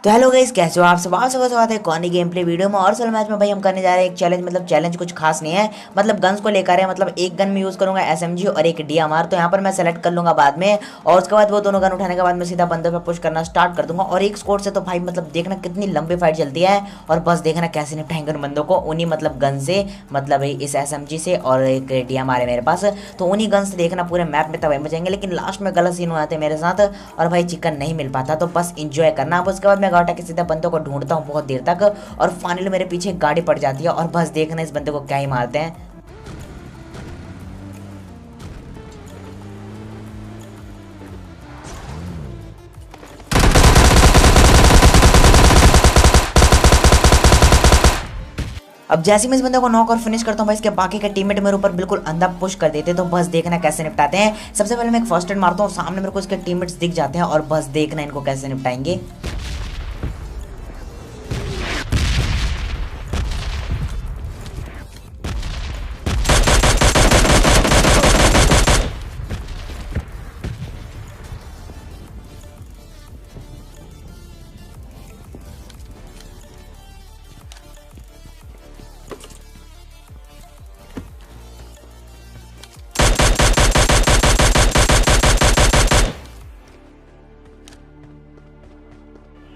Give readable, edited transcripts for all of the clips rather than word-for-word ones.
तो hello guys, कैसे हो आप सब। आप सबका स्वागत है कॉनी गेम प्ले वीडियो में। और सल मैच में भाई हम करने जा रहे हैं एक चैलेंज। मतलब चैलेंज कुछ खास नहीं है, मतलब गन्स को लेकर है। मतलब एक गन में यूज़ करूंगा एसएमजी और एक डीएमआर। तो यहाँ पर मैं सेलेक्ट कर लूंगा बाद में, और उसके बाद वो दोनों गन उठाने के बाद मैं सीधा बंदे पे पुश करना स्टार्ट कर दूंगा। और एक स्कोर से तो भाई मतलब देखना कितनी लंबी फाइट चलती है, और बस देखना कैसे निपटाएंगे उन बंदों को उन्हीं मतलब गन से, मतलब इस एसएमजी से। और एक डीएमआर है मेरे पास, तो उन्हीं गन से देखना पूरे मैप में तबाही मचाएंगे। लेकिन लास्ट में गलत सीन हो जाते हैं मेरे साथ, और भाई चिकन नहीं मिल पाता। तो बस इंजॉय करना। अब उसके बाद मैं गाटा के सीधा बंदों को ढूंढता हूँ बहुत देर तक, और फाइनली मेरे पीछे एक गाड़ी पड़ जाती है, और बस देखना इस बंदे को क्या ही मारते हैं। अब जैसे मैं इस बंदे को नॉक और फिनिश करता हूँ भाई, इसके बाकी के टीममेट मेरे ऊपर बिल्कुल अंधा पुश कर देते हैं। तो बस देखना कैसे निपटाते हैं। सबसे पहले मैं एक फर्स्ट एड मारता हूँ, सामने मेरे को इसके टीममेट्स दिख जाते हैं, और बस देखना इनको कैसे निपटाएंगे।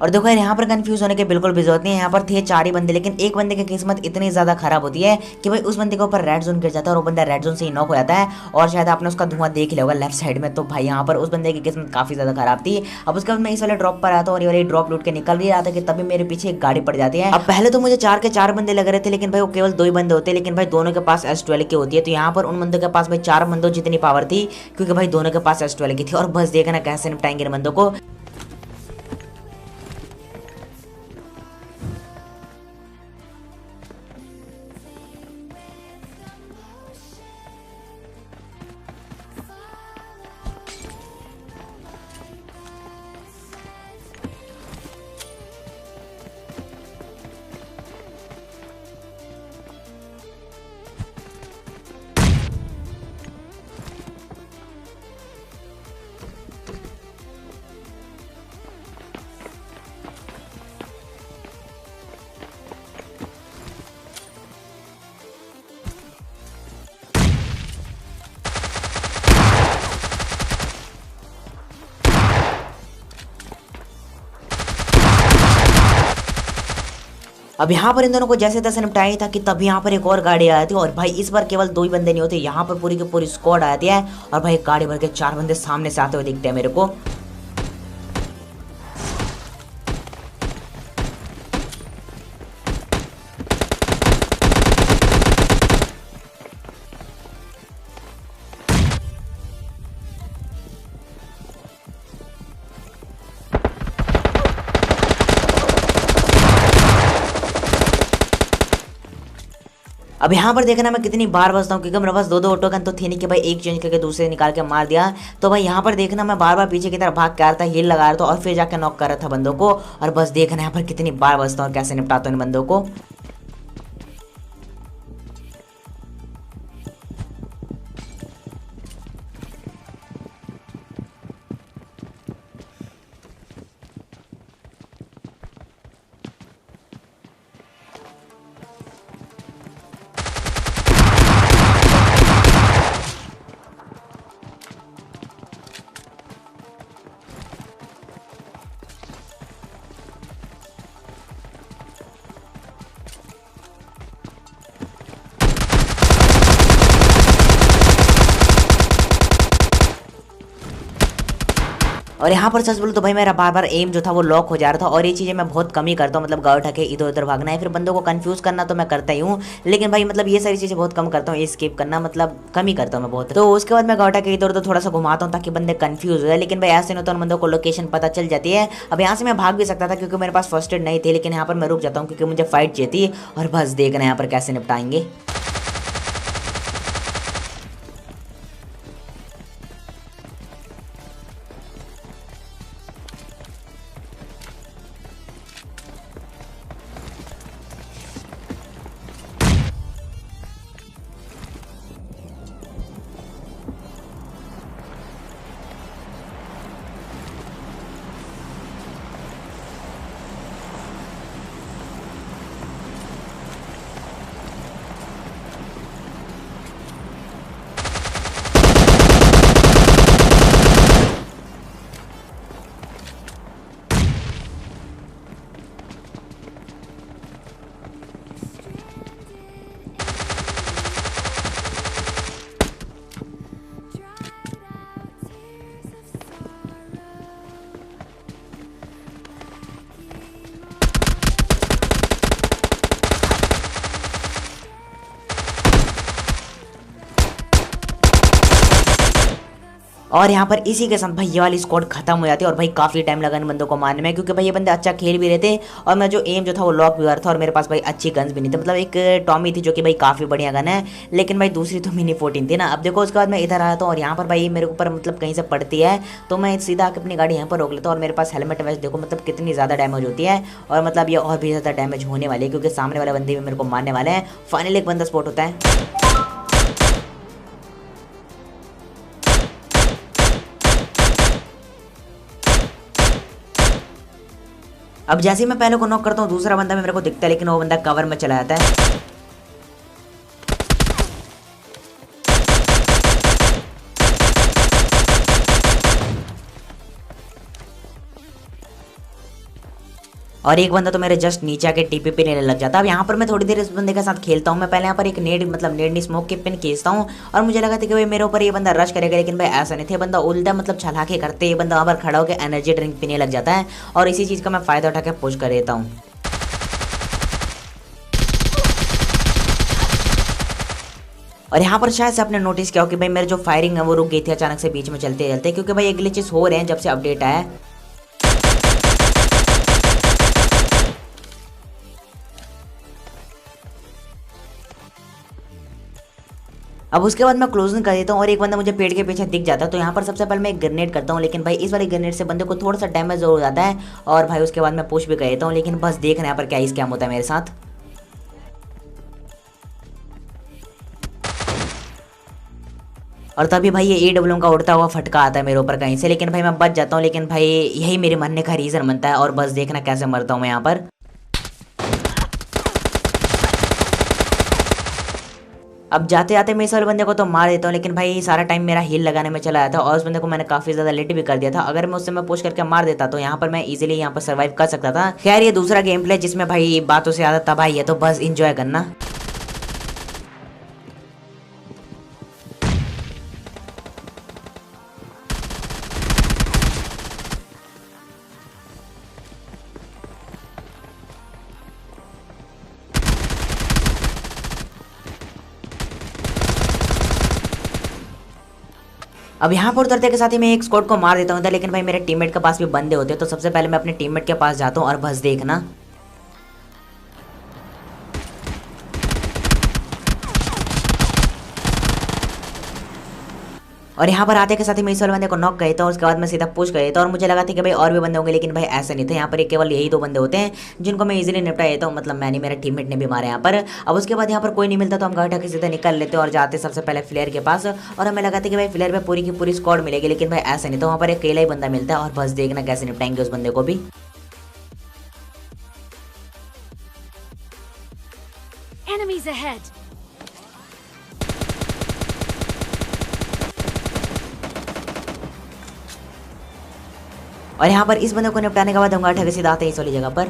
और देखो यार, यहाँ पर कंफ्यूज होने की बिल्कुल भी जरूरत नहीं है। यहाँ पर थे 4 ही बंदे, लेकिन एक बंदे की किस्मत इतनी ज्यादा खराब होती है कि भाई उस बंदे के ऊपर रेड जोन गिर जाता है, और वो बंदा रेड जोन से ही नॉक हो जाता है। और शायद आपने उसका धुआं देख लिया होगा लेफ्ट साइड में। तो भाई यहाँ पर उस बंदे की किस्मत काफी ज्यादा खराब थी। अब उसके बाद मैं इस वाले ड्रॉप पर आता हूँ, और ये वाली ड्रॉप लूट के निकल ही रहा था कि तभी मेरे पीछे एक गाड़ी पड़ जाती है। अब पहले तो मुझे 4 के 4 बंदे लग रहे थे, लेकिन भाई वो केवल 2 ही बंदे होते हैं। लेकिन भाई दोनों के पास S12 की होती है। तो यहाँ पर उन बंदों के पास भाई 4 बंदों जितनी पावर थी, क्योंकि भाई दोनों के पास S12 की थी। और बस देखना कैसे निपटाएंगे इन बंदों को। अब यहाँ पर इन दोनों को जैसे तैसे निपटाया था कि तब यहाँ पर एक और गाड़ी आई थी। और भाई इस बार केवल 2 ही बंदे नहीं होते, यहाँ पर पूरी की पूरी स्क्वाड आती है। और भाई गाड़ी भर के 4 बंदे सामने से आते हुए दिखते हैं मेरे को। अब यहाँ पर देखना मैं कितनी बार बचता हूँ, क्योंकि मेरे पास 2 ऑटो गन तो थी नहीं कि भाई एक चेंज करके दूसरे निकाल के मार दिया। तो भाई यहाँ पर देखना मैं बार बार पीछे की तरफ भाग के आ रहा था, हील लगा रहा था, और फिर जाके नॉक कर रहा था बंदों को। और बस देखना यहाँ पर कितनी बार बचता हूँ और कैसे निपटाता हूँ इन बंदों को। और यहाँ पर सच बोलूं तो भाई मेरा बार बार एम जो था वो लॉक हो जा रहा था। और ये चीज़ें मैं बहुत कम ही करता हूँ, मतलब गाँव उठा के इधर उधर भागना है, फिर बंदों को कंफ्यूज करना तो मैं करता ही हूँ। लेकिन भाई मतलब ये सारी चीज़ें बहुत कम करता हूँ, स्किप करना मतलब कम ही करता हूँ मैं बहुत। तो उसके बाद मैं गाँव उठा के इधर उधर थोड़ा सा घुमाता हूँ ताकि बंदे कंफ्यूज हो जाए। लेकिन भाई ऐसे नहीं होता, उन बंदों को लोकेशन पता चल जाती है। अब यहाँ से मैं भाग भी सकता था क्योंकि मेरे पास फर्स्ट एड नहीं थी, लेकिन यहाँ पर मैं रुक जाता हूँ क्योंकि मुझे फाइट चाहिए थी। और बस देखना यहाँ पर कैसे निपटाएंगे। और यहाँ पर इसी के साथ भाई ये वाली स्क्वाड खत्म हो जाती है और भाई काफी टाइम लगा इन बंदों को मारने में, क्योंकि भाई ये बंदे अच्छा खेल भी रहे थे और मैं जो एम जो था वो लॉक भी हुआ था और मेरे पास भाई अच्छी गन्स भी नहीं थी। मतलब एक टॉमी थी जो कि भाई काफी बढ़िया गन है, लेकिन भाई दूसरी तो मिनी 14 थी ना। अब देखो उसके बाद मैं इधर आया था और यहाँ पर भाई मेरे ऊपर मतलब कहीं से पड़ती है तो मैं सीधा आके अपनी गाड़ी यहाँ पर रोक लेता हूँ और मेरे पास हेलमेट वैसे देखो मतलब कितनी ज़्यादा डैमेज होती है और मतलब ये और भी ज़्यादा डैमेज होने वाली है क्योंकि सामने वाले बंदे भी मेरे को मारने वाले हैं। फाइनली एक बंदा स्पॉट होता है। अब जैसे ही मैं पहले को नॉक करता हूँ दूसरा बंदा भी मेरे को दिखता है, लेकिन वो बंदा कवर में चला जाता है। और एक बंदा तो मेरे जस्ट नीचे आके टीपी पे लेने लग जाता है। अब यहाँ पर मैं थोड़ी देर इस बंदे के साथ खेलता हूँ। मैं पहले यहाँ पर एक नेड मतलब नेड नहीं स्मोक के पिन खींचता हूँ और मुझे लगा था कि भाई मेरे ऊपर ये बंदा रश करेगा, लेकिन भाई ऐसा नहीं था। बंदा उल्टा मतलब छलाके करते ये बंदा वहाँ पर खड़ा होकर एनर्जी ड्रिंक पीने लग जाता है और इसी चीज़ का मैं फायदा उठा के पुश कर देता हूँ। और यहाँ पर शायद से आपने नोटिस किया हो कि भाई मेरे जो फायरिंग है वो रुक गई थी अचानक से बीच में चलते चलते, क्योंकि भाई ये ग्लिचेस हो रहे हैं जब से अपडेट आया है। अब उसके बाद मैं क्लोजिंग कर देता हूँ और एक बंदा मुझे पेड़ के पीछे दिख जाता है, तो यहाँ पर सबसे पहले मैं एक ग्रेनेड करता हूँ, लेकिन भाई इस वाली ग्रेनेड से बंदे को थोड़ा सा डैमेज जरूर हो जाता है और भाई उसके बाद मैं पुश भी कर देता हूँ। लेकिन बस देख रहे हैं यहाँ पर क्या स्कैम होता है मेरे साथ। और तभी भाई ये AWM का उड़ता हुआ फटका आता है मेरे ऊपर कहीं से, लेकिन भाई मैं बच जाता हूँ। लेकिन भाई यही मेरे मरने का रीज़न बनता है और बस देखना कैसे मरता हूँ मैं यहाँ पर। अब जाते जाते मैं इस वाले बंदे को तो मार देता हूँ, लेकिन भाई सारा टाइम मेरा हील लगाने में चला जाता और उस बंदे को मैंने काफी ज्यादा लेट भी कर दिया था। अगर मैं उससे मैं पुश करके मार देता तो यहाँ पर मैं इजीली यहाँ पर सर्वाइव कर सकता था। खैर ये दूसरा गेम प्ले जिसमें भाई बातों से ज्यादा तबाही है, तो बस इंजॉय करना। अब यहाँ पर उतरते के साथ ही मैं एक स्क्वाड को मार देता हूँ, लेकिन भाई मेरे टीममेट के पास भी बंदे होते हैं, तो सबसे पहले मैं अपने टीममेट के पास जाता हूँ और बस देखना। और यहाँ पर आते के साथ ही मैं इस वाले बंदे को नॉक करता हूँ, उसके बाद मैं सीधा पुश कर देता हूँ और मुझे लगा था कि भाई और भी बंदे होंगे, लेकिन भाई ऐसा नहीं था। यहाँ पर केवल यही 2 बंदे होते हैं जिनको मैं इजीली निपटा देता हूँ, मतलब मैंने मेरे टीममेट ने भी मारे यहाँ पर। अब उसके बाद यहाँ पर कोई नहीं मिलता तो हम गाड़ी के सीधे निकल लेते हैं और जाते सबसे पहले फ्लेयर के पास, और हमें लगा था कि भाई फ्लेयर में पूरी की पूरी स्क्वाड मिलेगी, लेकिन भाई ऐसा नहीं था। वहाँ पर एक अकेला ही बंदा मिलता है और बस देखना कैसे निपटाएंगे उस बंदे को भी। Enemies ahead. और यहाँ पर इस बंदे को निपटाने के बाद हम गाड़ी के सीधा आते हैं इस वाली जगह पर।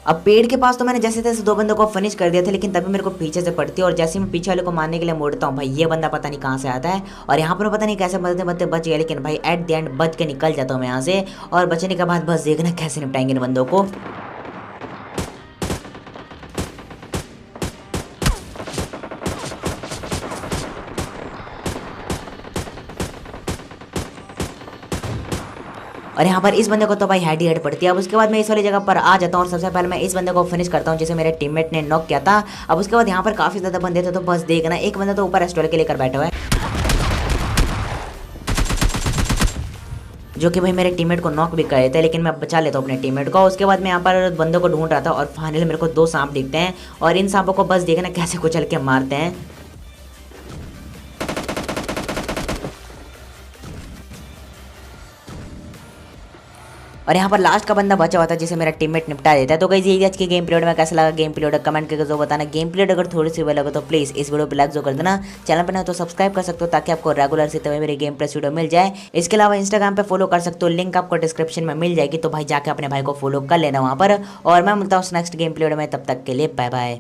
अब पेड़ के पास तो मैंने जैसे तैसे 2 बंदों को फिनिश कर दिया था, लेकिन तभी मेरे को पीछे से पड़ती है और जैसे मैं पीछे वाले को मारने के लिए मोड़ता हूँ भाई ये बंदा पता नहीं कहाँ से आता है और यहाँ पर पता नहीं कैसे बचते बचते बच गया, लेकिन भाई एट द एंड बच के निकल जाता हूँ मैं यहाँ से। और बचने के बाद बस देखना कैसे निपटाएंगे इन बंदों को। और यहाँ पर इस बंदे को तो भाई हेड ही हेड पड़ती है। अब उसके बाद मैं इस वाली जगह पर आ जाता हूँ और सबसे पहले मैं इस बंदे को फिनिश करता हूँ जिसे मेरे टीममेट ने नॉक किया था। अब उसके बाद यहाँ पर काफी ज्यादा बंदे थे, तो बस देखना एक बंदा तो ऊपर एस्ट्रोल के लेकर बैठा हुआ है, जो कि भाई मेरे टीममेट को नॉक भी करे थे, लेकिन मैं बचा लेता हूँ अपने टीममेट को। उसके बाद मैं यहाँ पर बंदों को ढूंढ रहा था और फाइनली मेरे को 2 सांप दिखते हैं और इन सांपों को बस देखना कैसे कुचल के मारते हैं। और यहाँ पर लास्ट का बंदा बचा हुआ था जिसे मेरा टीममेट निपटा देता है। तो गाइस यही आज की गेम पीरियड में कैसा लगा गेम पीरियड कमेंट करके जो बताना। गेम पीरियड अगर थोड़ी सी लगे तो प्लीज़ इस वीडियो पर लाइक जो कर देना। चैनल पर ना तो सब्सक्राइब कर सकते हो ताकि आपको रेगुलर से तभी मेरे गेम प्लस वीडियो मिल जाए। इसके अलावा इंस्टाग्राम पे फॉलो कर सकते हो, लिंक आपको डिस्क्रिप्शन में मिल जाएगी, तो भाई जाके अपने भाई को फॉलो कर लेना वहाँ पर। और मैं मिलता हूँ नेक्स्ट गेम पीरियड में, तब तक के लिए बाय बाय।